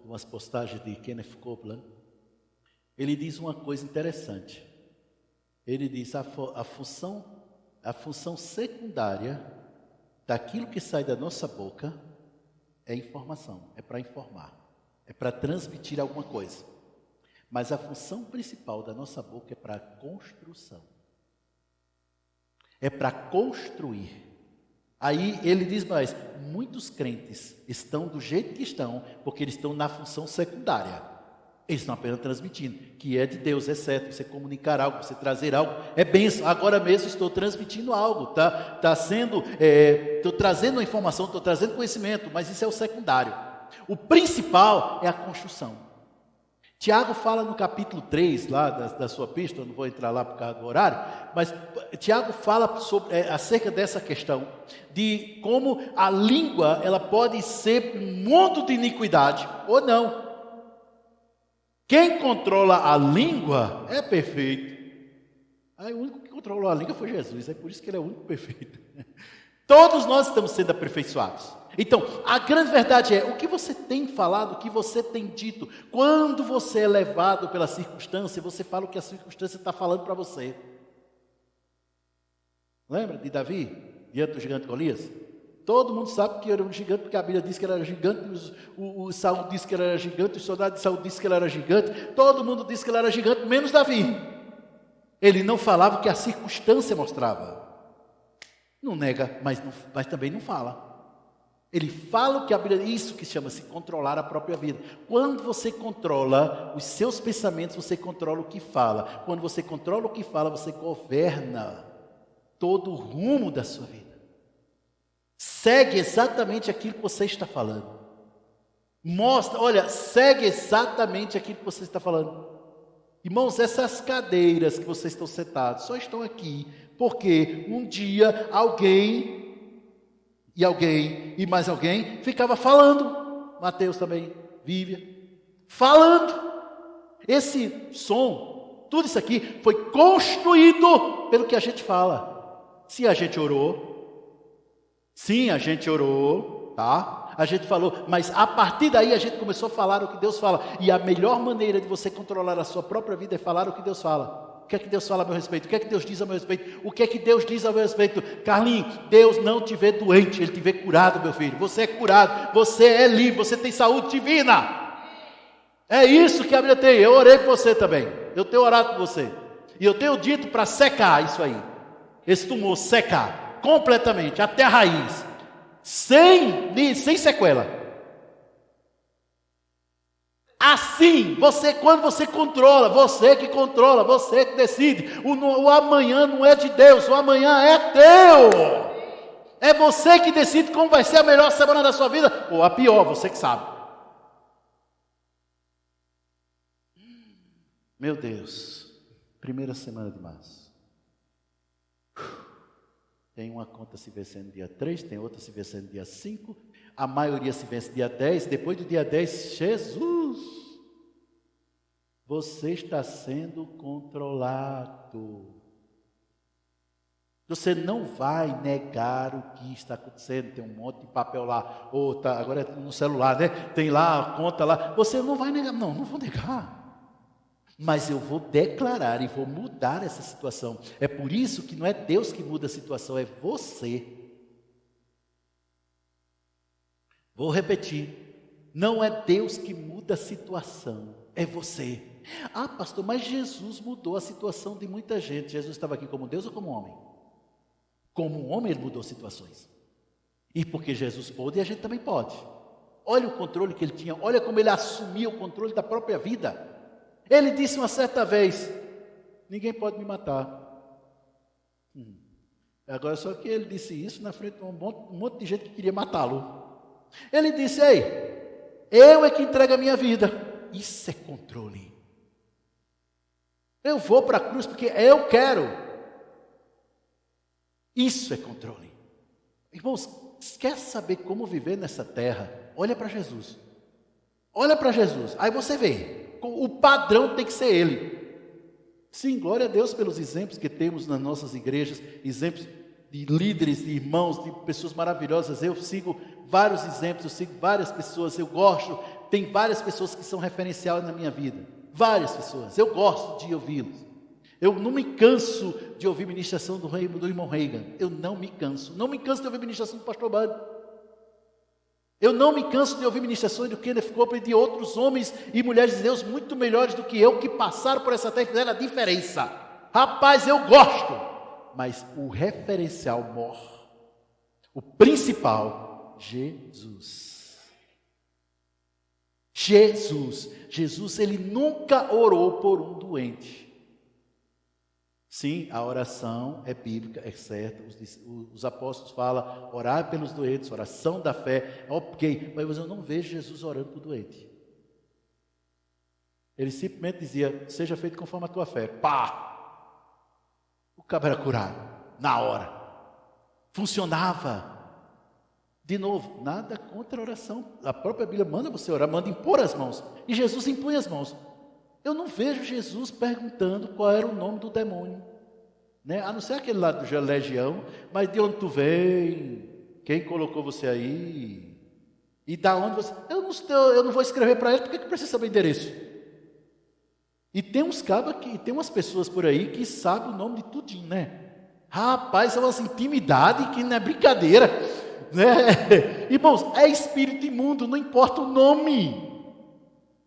umas postagens de Kenneth Copeland, ele diz uma coisa interessante. Ele diz a função secundária daquilo que sai da nossa boca é informação, é para informar, é para transmitir alguma coisa. Mas a função principal da nossa boca é para construção. É para construir. Aí ele diz mais, muitos crentes estão do jeito que estão, porque eles estão na função secundária. Eles estão apenas transmitindo, que é de Deus, é certo, você comunicar algo, você trazer algo, é bênção. Agora mesmo estou transmitindo algo, estou trazendo a informação, estou trazendo conhecimento, mas isso é o secundário. O principal é a construção. Tiago fala no capítulo 3, lá da sua epístola, não vou entrar lá por causa do horário, mas Tiago fala acerca dessa questão, de como a língua, ela pode ser um mundo de iniquidade, ou não. Quem controla a língua é perfeito. Aí o único que controlou a língua foi Jesus, é por isso que ele é o único perfeito. Todos nós estamos sendo aperfeiçoados. Então, a grande verdade é, o que você tem falado, o que você tem dito, quando você é levado pela circunstância, você fala o que a circunstância está falando para você. Lembra de Davi, diante do gigante Golias? Todo mundo sabe que era um gigante, porque a Bíblia diz que ele era gigante, o Saul disse que ele era gigante, os soldados de Saul disse que ele era gigante, todo mundo disse que ele era gigante, menos Davi. Ele não falava o que a circunstância mostrava. Não nega, mas também não fala. Ele fala o que a Bíblia diz, isso que chama-se controlar a própria vida. Quando você controla os seus pensamentos, você controla o que fala. Quando você controla o que fala, você governa todo o rumo da sua vida. Segue exatamente aquilo que você está falando. Mostra, olha, segue exatamente aquilo que você está falando. Irmãos, essas cadeiras que vocês estão sentados só estão aqui porque um dia alguém e mais alguém ficava falando. Mateus também, Vívia, falando. Esse som, tudo isso aqui foi construído pelo que a gente fala. Se a gente orou, sim, a gente orou, tá? A gente falou, mas a partir daí a gente começou a falar o que Deus fala. E a melhor maneira de você controlar a sua própria vida é falar o que Deus fala. O que é que Deus fala a meu respeito? O que é que Deus diz a meu respeito? O que é que Deus diz a meu respeito? Carlinhos, Deus não te vê doente, Ele te vê curado, meu filho. Você é curado, você é livre, você tem saúde divina. É isso que a Bíblia tem. Eu orei por você também. Eu tenho orado por você. E eu tenho dito para secar isso aí. Esse tumor secar completamente, até a raiz. Sem sequela. Assim, quando você controla, você que controla, você que decide. O amanhã não é de Deus, o amanhã é teu. É você que decide como vai ser a melhor semana da sua vida, ou a pior, você que sabe. Meu Deus, primeira semana de março. Tem uma conta se vencendo dia 3, tem outra se vencendo dia 5, a maioria se vence dia 10, depois do dia 10, Jesus, você está sendo controlado. Você não vai negar o que está acontecendo, tem um monte de papel lá, agora é no celular, né? Tem lá a conta lá, você não vai negar, não vou negar. Mas eu vou declarar e vou mudar essa situação. É por isso que não é Deus que muda a situação, é você. Vou repetir. Não é Deus que muda a situação, é você. Ah, pastor, mas Jesus mudou a situação de muita gente. Jesus estava aqui como Deus ou como homem? Como um homem ele mudou situações. E porque Jesus pôde, a gente também pode. Olha o controle que ele tinha, olha como ele assumia o controle da própria vida. Ele disse uma certa vez, ninguém pode me matar. Agora só que ele disse isso na frente de um monte de gente que queria matá-lo. Ele disse, ei, eu é que entrego a minha vida. Isso é controle. Eu vou para a cruz porque eu quero. Isso é controle. Irmãos, quer saber como viver nessa terra? Olha para Jesus. Olha para Jesus, aí você vê. O padrão tem que ser Ele. Sim, glória a Deus pelos exemplos que temos nas nossas igrejas, exemplos de líderes, de irmãos, de pessoas maravilhosas. Eu sigo vários exemplos, eu sigo várias pessoas, eu gosto, tem várias pessoas que são referenciais na minha vida. Várias pessoas, eu gosto de ouvi-los. Eu não me canso de ouvir ministração do irmão Reagan. Eu não me canso de ouvir ministração do pastor Bud. Eu não me canso de ouvir ministrações do Kenneth Copeland e de outros homens e mulheres de Deus muito melhores do que eu, que passaram por essa terra e fizeram a diferença. Rapaz, eu gosto, mas o referencial maior, o principal, Jesus. Jesus, ele nunca orou por um doente. Sim, a oração é bíblica, é certa. Os apóstolos falam, orar pelos doentes, oração da fé, ok, mas eu não vejo Jesus orando por doente. Ele simplesmente dizia, seja feito conforme a tua fé. Pá! O cabra era curado, na hora. Funcionava. De novo, nada contra a oração. A própria Bíblia manda você orar, manda impor as mãos. E Jesus impunha as mãos. Eu não vejo Jesus perguntando qual era o nome do demônio, né? A não ser aquele lá do Legião, mas de onde tu vem? Quem colocou você aí? E da onde você... Eu não vou escrever para ele, porque que precisa saber o endereço? E tem uns cabos aqui, tem umas pessoas por aí que sabem o nome de tudinho, né? Rapaz, é uma intimidade que não é brincadeira, né? Irmãos, é espírito imundo, não importa o nome.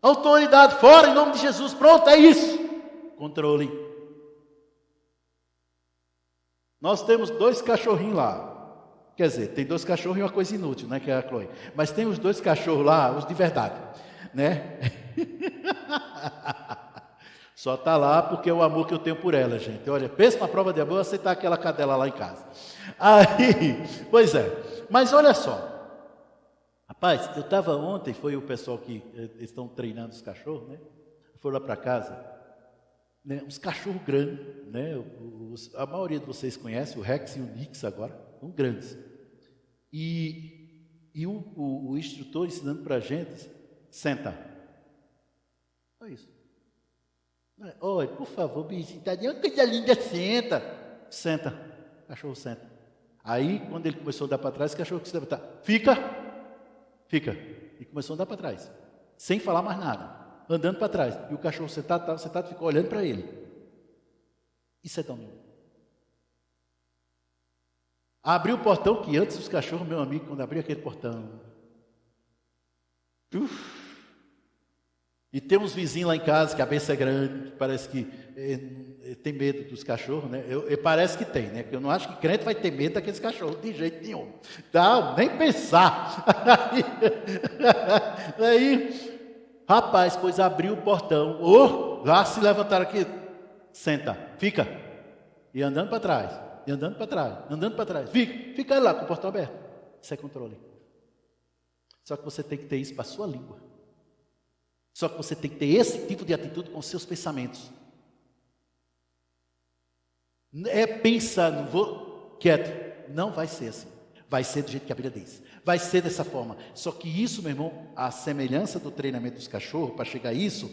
Autoridade fora, em nome de Jesus, pronto, é isso. Controle. Nós temos 2 cachorrinhos lá. Quer dizer, tem 2 cachorros e uma coisa inútil, né, que é a Chloe. Mas tem os 2 cachorros lá, os de verdade, né? Só está lá porque é o amor que eu tenho por ela, gente. Olha, pensa na prova de amor, eu aceitar aquela cadela lá em casa. Aí, pois é. Mas olha só. Rapaz, eu estava ontem, foi o pessoal que estão treinando os cachorros, né? Foram lá para casa, né? Uns cachorros grandes, né? A maioria de vocês conhece, o Rex e o Nix agora, são grandes. E o instrutor ensinando para a gente, senta. Só isso. Olha, por favor, bichinho, tá de uma coisa linda, senta. Senta, o cachorro senta. Aí, quando ele começou a andar para trás, o cachorro quis levantar. Fica. E começou a andar para trás, sem falar mais nada, andando para trás. E o cachorro sentado, ficou olhando para ele. Isso é domínio. Abriu o portão, que antes os cachorros, meu amigo, quando abriu aquele portão, e tem uns vizinhos lá em casa, que a cabeça é grande, parece que tem medo dos cachorros, né? Parece que tem, né? Porque eu não acho que crente vai ter medo daqueles cachorros, de jeito nenhum. Não, nem pensar. Aí, rapaz, pois abriu o portão, já se levantaram aqui, senta, fica, e andando para trás, fica aí lá com o portão aberto. Isso é controle. Só que você tem que ter isso para a sua língua. Só que você tem que ter esse tipo de atitude com os seus pensamentos. Pensa, quieto, não vai ser assim. Vai ser do jeito que a Bíblia diz. Vai ser dessa forma. Só que isso, meu irmão, a semelhança do treinamento dos cachorros, para chegar a isso,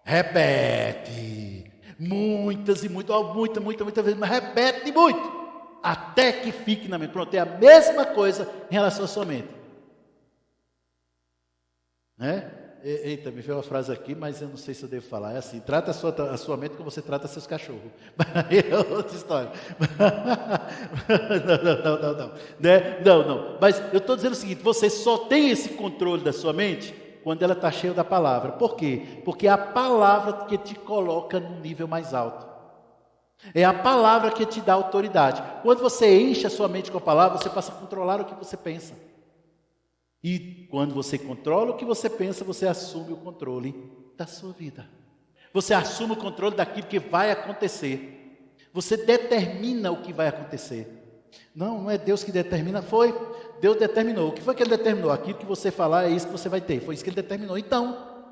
repete. Muitas vezes, mas repete muito. Até que fique na mente. Pronto, é a mesma coisa em relação à sua mente. Né? Eita, me veio uma frase aqui, mas eu não sei se eu devo falar. É assim, trata a sua mente como você trata seus cachorros. Aí é outra história. Não. Mas eu estou dizendo o seguinte, você só tem esse controle da sua mente quando ela está cheia da palavra. Por quê? Porque é a palavra que te coloca no nível mais alto. É a palavra que te dá autoridade. Quando você enche a sua mente com a palavra, você passa a controlar o que você pensa. E quando você controla o que você pensa, você assume o controle da sua vida. Você assume o controle daquilo que vai acontecer. Você determina o que vai acontecer. Não é Deus que determina, foi. Deus determinou. O que foi que Ele determinou? Aquilo que você falar é isso que você vai ter. Foi isso que Ele determinou. Então,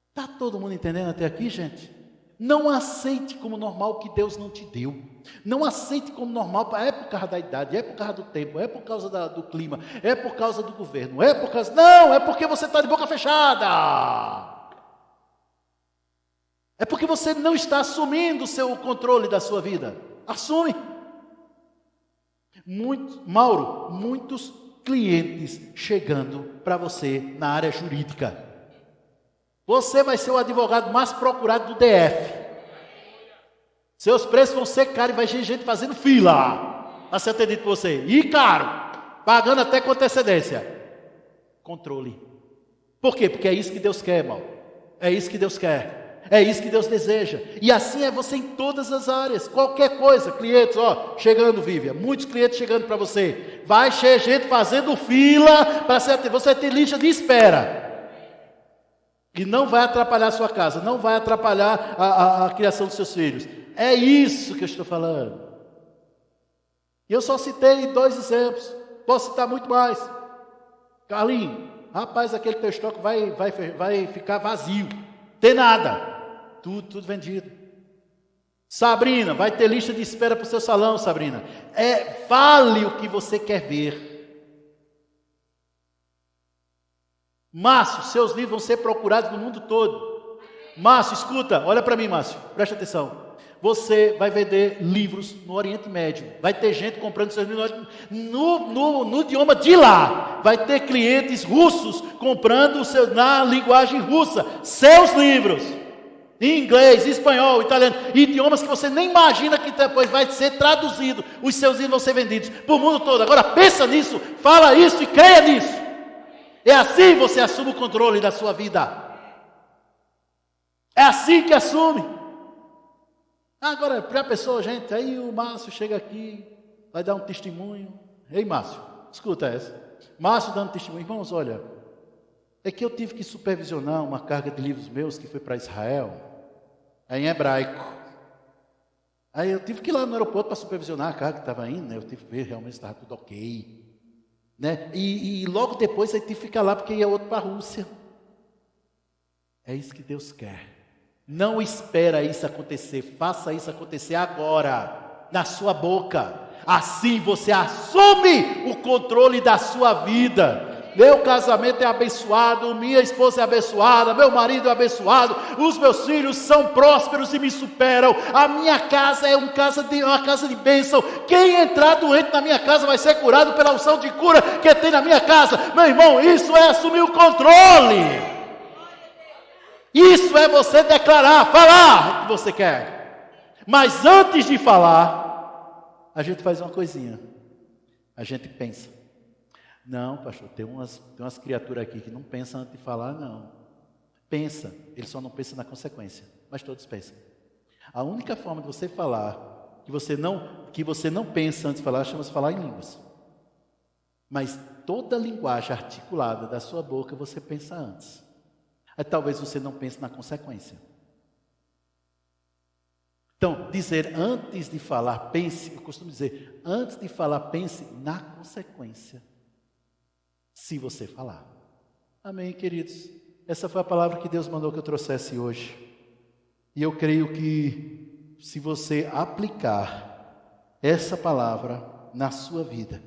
está todo mundo entendendo até aqui, gente? Não aceite como normal o que Deus não te deu. Não aceite como normal, é por causa da idade, é por causa do tempo, é por causa do clima, é por causa do governo, é por causa... Não, é porque você está de boca fechada. É porque você não está assumindo o seu controle da sua vida. Assume. Mauro, muitos clientes chegando para você na área jurídica. Você vai ser o advogado mais procurado do DF. Seus preços vão ser caros e vai ter gente fazendo fila a ser atendido por você. E caro, pagando até com antecedência. Controle. Por quê? Porque é isso que Deus quer, irmão. É isso que Deus quer. É isso que Deus deseja. E assim é você em todas as áreas. Qualquer coisa. Clientes, chegando, Vivian. Muitos clientes chegando para você. Vai ter gente fazendo fila para ser atendido. Você tem lista de espera. E não vai atrapalhar a sua casa, não vai atrapalhar a criação dos seus filhos. É isso que eu estou falando. E eu só citei 2 exemplos, posso citar muito mais. Carlinhos, rapaz, aquele teu estoque vai ficar vazio, tem nada, tudo vendido. Sabrina, vai ter lista de espera para o seu salão, Sabrina. Vale o que você quer ver. Márcio, seus livros vão ser procurados no mundo todo. Márcio, escuta, olha para mim, Márcio, presta atenção. Você vai vender livros no Oriente Médio. Vai ter gente comprando seus livros no idioma de lá. Vai ter clientes russos comprando na linguagem russa seus livros. Em inglês, espanhol, italiano, idiomas que você nem imagina que depois vai ser traduzido. Os seus livros vão ser vendidos para o mundo todo. Agora pensa nisso, fala isso e creia nisso. É assim que você assume o controle da sua vida. É assim que assume. Agora, para a pessoa, gente, aí o Márcio chega aqui, vai dar um testemunho. Ei, Márcio, escuta essa. Márcio dando testemunho. Irmãos, olha, é que eu tive que supervisionar uma carga de livros meus que foi para Israel, em hebraico. Aí eu tive que ir lá no aeroporto para supervisionar a carga que estava indo, né? Eu tive que ver realmente se estava tudo ok. Né? E logo depois eu tive que ficar lá porque ia outro para a Rússia. É isso que Deus quer. Não espera isso acontecer, faça isso acontecer agora, na sua boca. Assim você assume o controle da sua vida. Meu casamento é abençoado, minha esposa é abençoada, meu marido é abençoado, os meus filhos são prósperos e me superam. A minha casa é uma casa de bênção. Quem entrar doente na minha casa vai ser curado pela unção de cura que tem na minha casa. Meu irmão, isso é assumir o controle. Isso é você declarar, falar o que você quer. Mas antes de falar, a gente faz uma coisinha. A gente pensa. Não, pastor, tem umas criaturas aqui que não pensam antes de falar, não. Pensa, ele só não pensa na consequência. Mas todos pensam. A única forma de você falar que você não pensa antes de falar, chama-se falar em línguas. Mas toda linguagem articulada da sua boca, você pensa antes. Aí talvez você não pense na consequência. Então, dizer antes de falar, pense, eu costumo dizer, antes de falar, pense na consequência, se você falar. Amém, queridos? Essa foi a palavra que Deus mandou que eu trouxesse hoje. E eu creio que se você aplicar essa palavra na sua vida,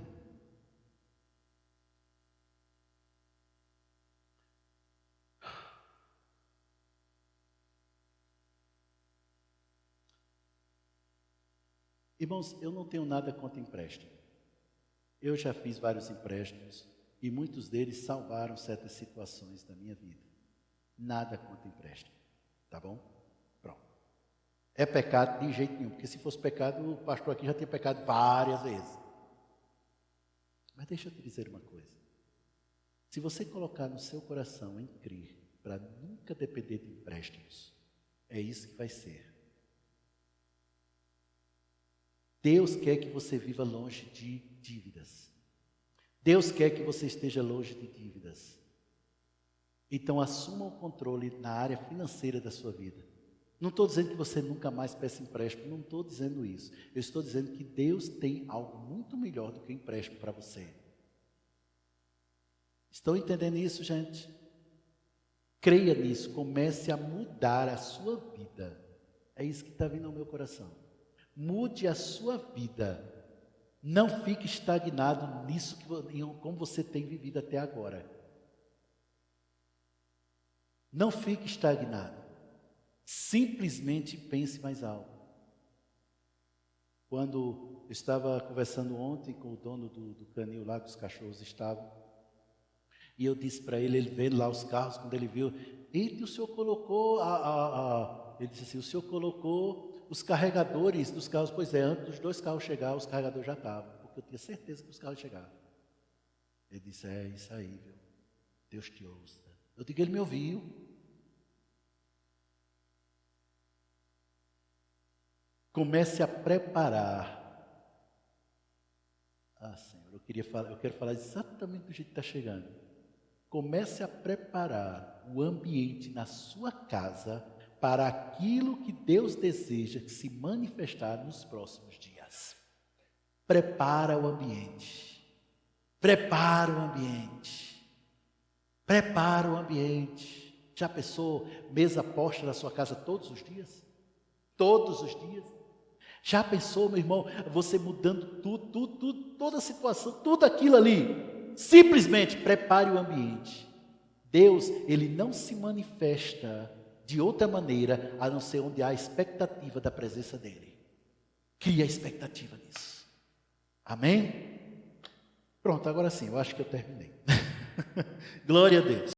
irmãos, eu não tenho nada contra empréstimo. Eu já fiz vários empréstimos e muitos deles salvaram certas situações da minha vida. Nada contra empréstimo, tá bom? Pronto. É pecado de jeito nenhum, porque se fosse pecado, o pastor aqui já tinha pecado várias vezes. Mas deixa eu te dizer uma coisa. Se você colocar no seu coração em crer, para nunca depender de empréstimos, é isso que vai ser. Deus quer que você viva longe de dívidas. Deus quer que você esteja longe de dívidas. Então, assuma o controle na área financeira da sua vida. Não estou dizendo que você nunca mais peça empréstimo, não estou dizendo isso. Eu estou dizendo que Deus tem algo muito melhor do que o empréstimo para você. Estão entendendo isso, gente? Creia nisso, comece a mudar a sua vida. É isso que está vindo ao meu coração. Mude a sua vida. Não fique estagnado nisso como você tem vivido até agora. Não fique estagnado. Simplesmente pense mais alto. Quando eu estava conversando ontem com o dono do canil lá, que os cachorros estavam, e eu disse para ele vendo lá os carros, quando ele viu, eita, o senhor colocou ele disse assim, o senhor colocou os carregadores dos carros. Pois é, antes dos 2 carros chegar, os carregadores já estavam, porque eu tinha certeza que os carros chegavam. Ele disse, é isso aí, viu? Deus te ouça. Eu digo, ele me ouviu. Comece a preparar. Senhor, eu quero falar exatamente do jeito que está chegando. Comece a preparar o ambiente na sua casa para aquilo que Deus deseja que se manifestar nos próximos dias. Prepara o ambiente. Prepara o ambiente. Prepara o ambiente. Já pensou mesa posta na sua casa todos os dias? Todos os dias. Já pensou, meu irmão, você mudando tudo, toda a situação, tudo aquilo ali. Simplesmente prepare o ambiente. Deus, Ele não se manifesta de outra maneira, a não ser onde há a expectativa da presença dEle. Cria a expectativa nisso. Amém? Pronto, agora sim, eu acho que eu terminei. Glória a Deus.